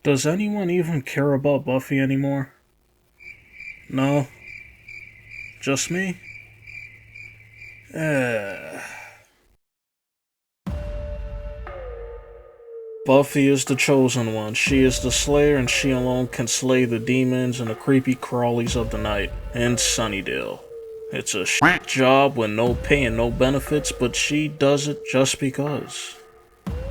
Does anyone even care about Buffy anymore? No? Just me? Buffy is the chosen one. She is the Slayer, and she alone can slay the demons and the creepy crawlies of the night in Sunnydale. It's a shit job with no pay and no benefits, but she does it just because.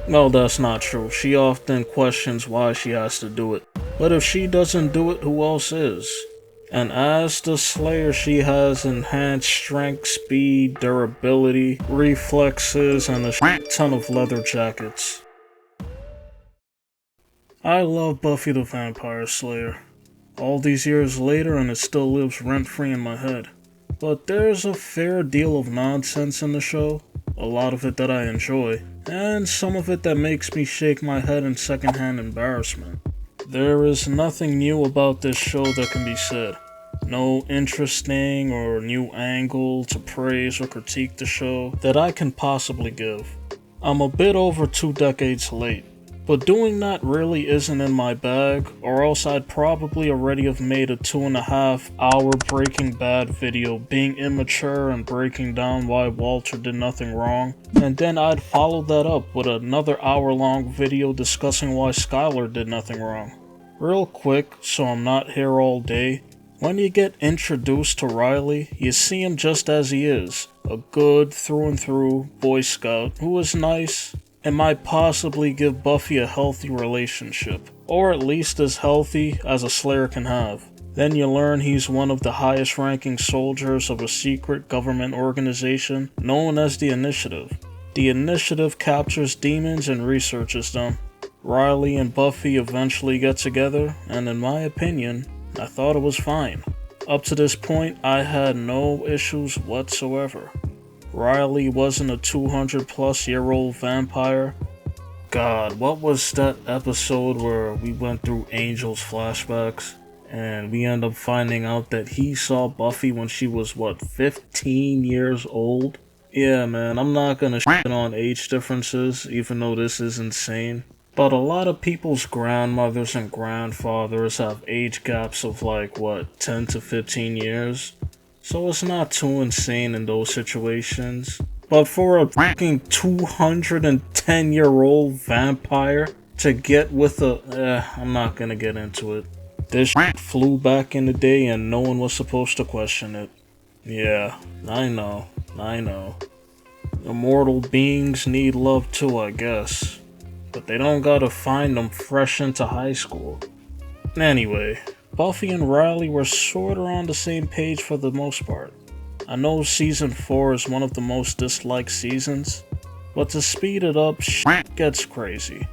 Well, that's not true. She often questions why she has to do it. But if she doesn't do it, who else is? And as the Slayer, she has enhanced strength, speed, durability, reflexes, and a shit ton of leather jackets. I love Buffy the Vampire Slayer. All these years later, and it still lives rent-free in my head. But there's a fair deal of nonsense in the show, a lot of it that I enjoy, and some of it that makes me shake my head in secondhand embarrassment. There is nothing new about this show that can be said. No interesting or new angle to praise or critique the show that I can possibly give. I'm a bit over 2 decades late, but doing that really isn't in my bag, or else I'd probably already have made a 2.5 hour Breaking Bad video being immature and breaking down why Walter did nothing wrong, and then I'd follow that up with another hour-long video discussing why Skylar did nothing wrong. Real quick, so I'm not here all day, when you get introduced to Riley, you see him just as he is, a good through and through Boy Scout who is nice and might possibly give Buffy a healthy relationship, or at least as healthy as a Slayer can have. Then you learn he's one of the highest ranking soldiers of a secret government organization known as the Initiative. The Initiative captures demons and researches them. Riley and Buffy eventually get together, and in my opinion, I thought it was fine. Up to this point, I had no issues whatsoever. Riley wasn't a 200-plus-year-old vampire. God, what was that episode where we went through Angel's flashbacks and we end up finding out that he saw Buffy when she was, 15 years old? Yeah, man, I'm not gonna shit on age differences, even though this is insane. But a lot of people's grandmothers and grandfathers have age gaps of 10 to 15 years. So it's not too insane in those situations. But for a fucking 210-year-old vampire to get with I'm not gonna get into it. This shit flew back in the day and no one was supposed to question it. Yeah, I know. Immortal beings need love too, I guess. But they don't gotta find them fresh into high school. Anyway, Buffy and Riley were sorta on the same page for the most part. I know season 4 is one of the most disliked seasons, but to speed it up, shit gets crazy.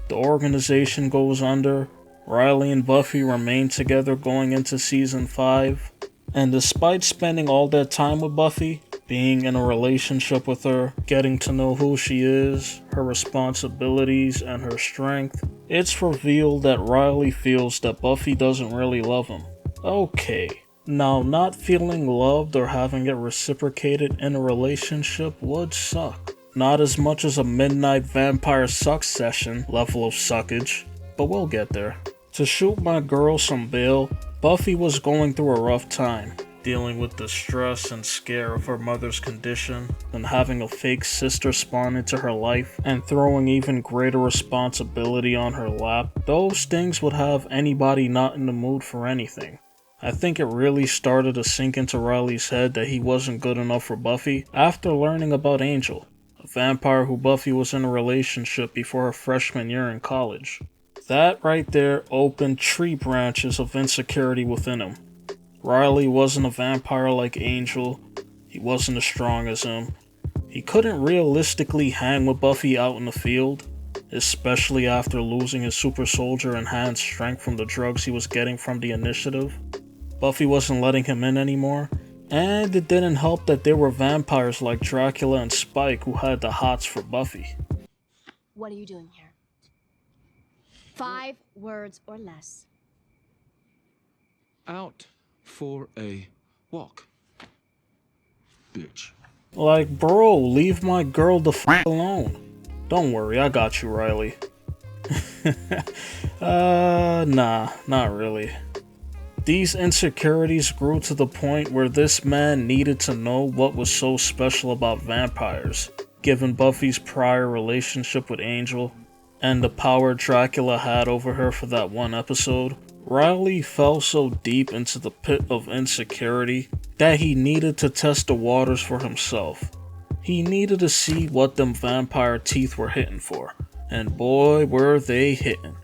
The organization goes under, Riley and Buffy remain together going into season 5, and despite spending all that time with Buffy, being in a relationship with her, getting to know who she is, her responsibilities, and her strength, it's revealed that Riley feels that Buffy doesn't really love him. Okay, now not feeling loved or having it reciprocated in a relationship would suck. Not as much as a midnight vampire sucks session level of suckage, but we'll get there. To shoot my girl some bail, Buffy was going through a rough time, dealing with the stress and scare of her mother's condition, and having a fake sister spawn into her life, and throwing even greater responsibility on her lap. Those things would have anybody not in the mood for anything. I think it really started to sink into Riley's head that he wasn't good enough for Buffy after learning about Angel, a vampire who Buffy was in a relationship before her freshman year in college. That right there opened tree branches of insecurity within him. Riley wasn't a vampire like Angel, he wasn't as strong as him. He couldn't realistically hang with Buffy out in the field, especially after losing his super soldier enhanced strength from the drugs he was getting from the Initiative. Buffy wasn't letting him in anymore, and it didn't help that there were vampires like Dracula and Spike who had the hots for Buffy. What are you doing here? 5 words or less. Out for a walk. Bitch. Like, bro, leave my girl the f*** alone. Don't worry, I got you, Riley. Nah, not really. These insecurities grew to the point where this man needed to know what was so special about vampires, given Buffy's prior relationship with Angel, and the power Dracula had over her for that one episode. Riley fell so deep into the pit of insecurity that he needed to test the waters for himself. He needed to see what them vampire teeth were hitting for, and boy were they hitting.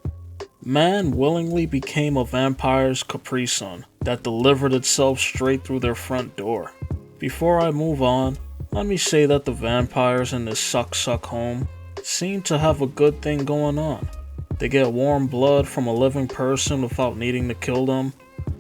Man willingly became a vampire's Capri Sun that delivered itself straight through their front door. Before I move on, let me say that the vampires in this suck home seem to have a good thing going on. They get warm blood from a living person without needing to kill them,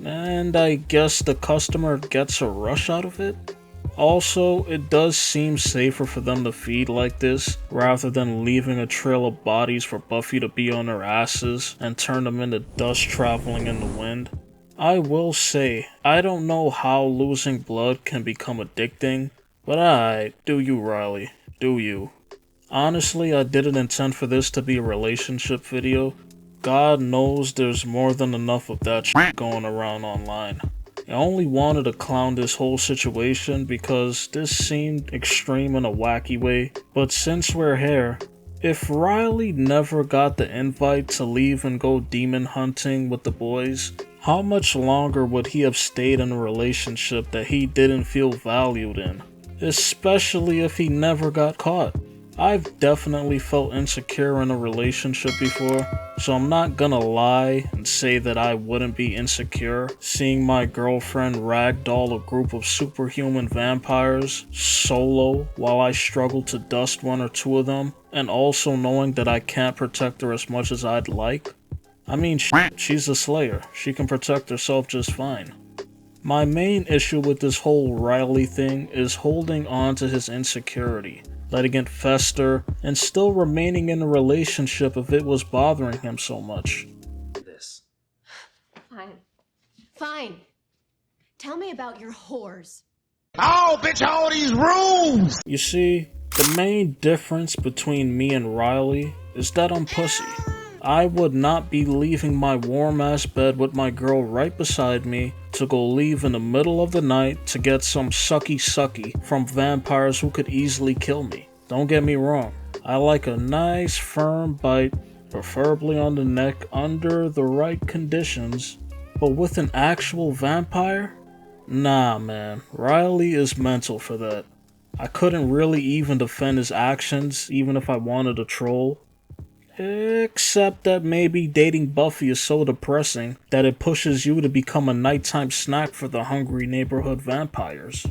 and I guess the customer gets a rush out of it. Also, it does seem safer for them to feed like this, rather than leaving a trail of bodies for Buffy to be on their asses and turn them into dust traveling in the wind. I will say, I don't know how losing blood can become addicting, but aight, do you, Riley, do you. Honestly, I didn't intend for this to be a relationship video. God knows there's more than enough of that shit going around online. I only wanted to clown this whole situation because this seemed extreme in a wacky way, but since we're here, if Riley never got the invite to leave and go demon hunting with the boys, how much longer would he have stayed in a relationship that he didn't feel valued in? Especially if he never got caught. I've definitely felt insecure in a relationship before, so I'm not gonna lie and say that I wouldn't be insecure seeing my girlfriend ragdoll a group of superhuman vampires solo while I struggle to dust one or two of them, and also knowing that I can't protect her as much as I'd like. I mean, she's a Slayer, she can protect herself just fine. My main issue with this whole Riley thing is holding on to his insecurity, letting it fester, and still remaining in a relationship if it was bothering him so much. Fine. Tell me about your whores. Oh, bitch, all these rooms! You see, the main difference between me and Riley is that I'm pussy. I would not be leaving my warm-ass bed with my girl right beside me to go leave in the middle of the night to get some sucky from vampires who could easily kill me. Don't get me wrong, I like a nice firm bite, preferably on the neck under the right conditions, but with an actual vampire? Nah man, Riley is mental for that. I couldn't really even defend his actions even if I wanted to troll. Except that maybe dating Buffy is so depressing that it pushes you to become a nighttime snack for the hungry neighborhood vampires.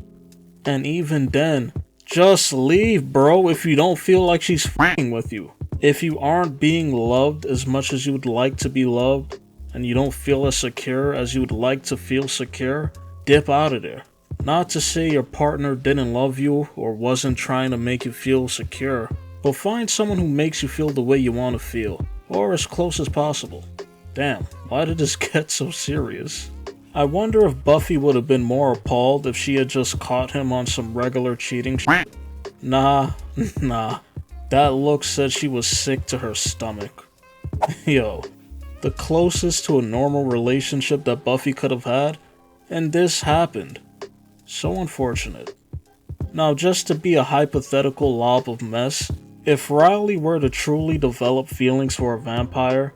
And even then, just leave, bro, if you don't feel like she's f***ing with you. If you aren't being loved as much as you would like to be loved, and you don't feel as secure as you would like to feel secure, dip out of there. Not to say your partner didn't love you or wasn't trying to make you feel secure, but find someone who makes you feel the way you want to feel, or as close as possible. Damn, why did this get so serious? I wonder if Buffy would have been more appalled if she had just caught him on some regular cheating shit. Nah. That look said she was sick to her stomach. Yo, the closest to a normal relationship that Buffy could have had, and this happened. So unfortunate. Now, just to be a hypothetical lob of mess, if Riley were to truly develop feelings for a vampire,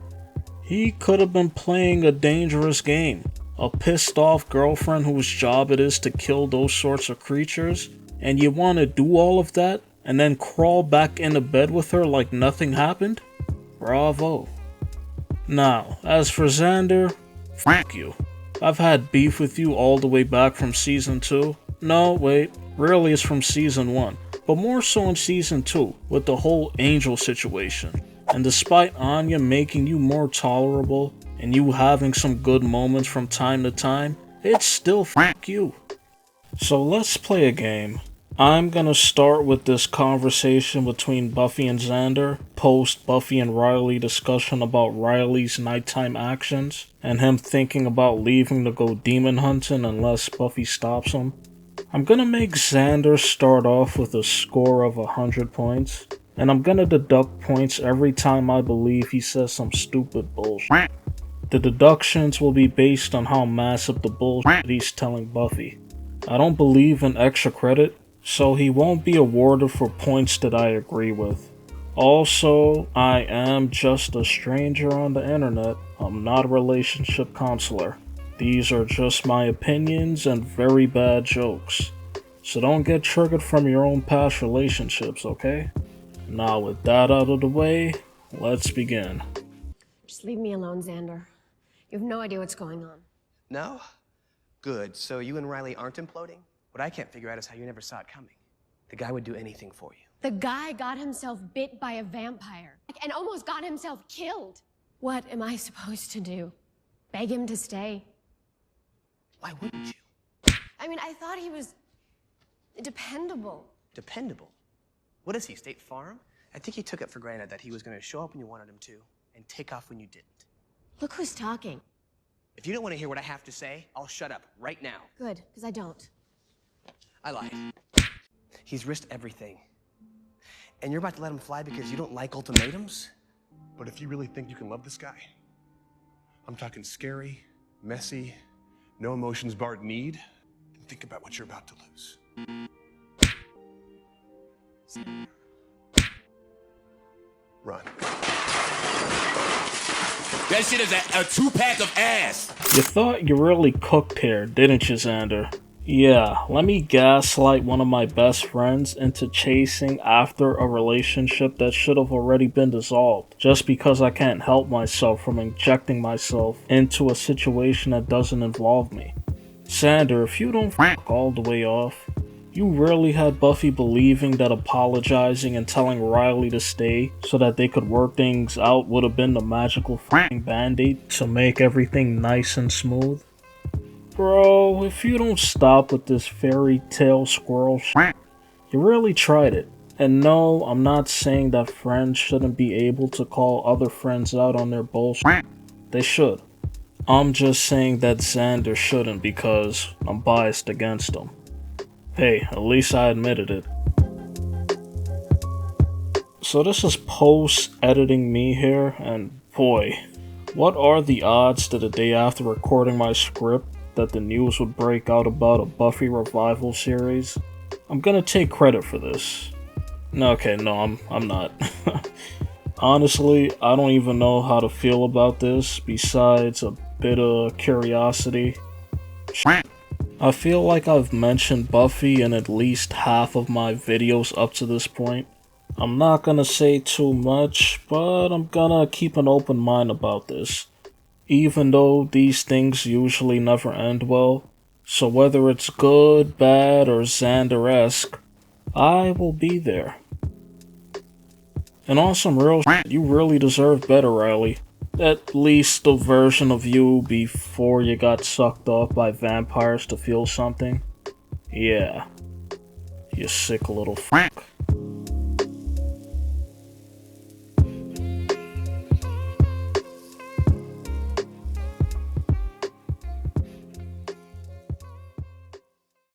he could have been playing a dangerous game. A pissed off girlfriend whose job it is to kill those sorts of creatures, and you want to do all of that and then crawl back into bed with her like nothing happened? Bravo. Now, as for Xander, f*** you. I've had beef with you all the way back from season 2. No, wait, really it's from season 1, but more so in season 2 with the whole Angel situation. And despite Anya making you more tolerable and you having some good moments from time to time, it's still f*** you. So let's play a game. I'm gonna start with this conversation between Buffy and Xander, post Buffy and Riley discussion about Riley's nighttime actions, and him thinking about leaving to go demon hunting unless Buffy stops him. I'm gonna make Xander start off with a score of 100 points, and I'm gonna deduct points every time I believe he says some stupid bullshit. The deductions will be based on how massive the bullshit he's telling Buffy. I don't believe in extra credit, so he won't be awarded for points that I agree with. Also, I am just a stranger on the internet. I'm not a relationship counselor. These are just my opinions and very bad jokes. So don't get triggered from your own past relationships, okay? Now with that out of the way, let's begin. Just leave me alone, Xander. You have no idea what's going on. No? Good. So you and Riley aren't imploding? What I can't figure out is how you never saw it coming. The guy would do anything for you. The guy got himself bit by a vampire and almost got himself killed. What am I supposed to do? Beg him to stay? Why wouldn't you? I mean, I thought he was dependable. Dependable? What is he, State Farm? I think he took it for granted that he was going to show up when you wanted him to and take off when you didn't. Look who's talking. If you don't want to hear what I have to say, I'll shut up right now. Good, because I don't. I lied. He's risked everything. And you're about to let him fly because you don't like ultimatums? But if you really think you can love this guy, I'm talking scary, messy, no emotions barred need, then think about what you're about to lose. Run. That shit is a two-pack of ass. You thought you really cooked here, didn't you, Xander? Yeah, let me gaslight one of my best friends into chasing after a relationship that should have already been dissolved, just because I can't help myself from injecting myself into a situation that doesn't involve me. Xander, if you don't fuck all the way off, you really had Buffy believing that apologizing and telling Riley to stay so that they could work things out would have been the magical f***ing band-aid to make everything nice and smooth? Bro, if you don't stop with this fairy tale squirrel shit, you really tried it. And no, I'm not saying that friends shouldn't be able to call other friends out on their bullshit. They should. I'm just saying that Xander shouldn't because I'm biased against him. Hey, at least I admitted it. So this is post-editing me here, and boy, what are the odds that the day after recording my script that the news would break out about a Buffy revival series? I'm gonna take credit for this. Okay, no, I'm not. Honestly, I don't even know how to feel about this besides a bit of curiosity. I feel like I've mentioned Buffy in at least half of my videos up to this point. I'm not gonna say too much, but I'm gonna keep an open mind about this, even though these things usually never end well. So whether it's good, bad, or Xander-esque, I will be there. And on some real shit, you really deserve better, Riley. At least the version of you before you got sucked off by vampires to feel something. Yeah. You sick little fuck.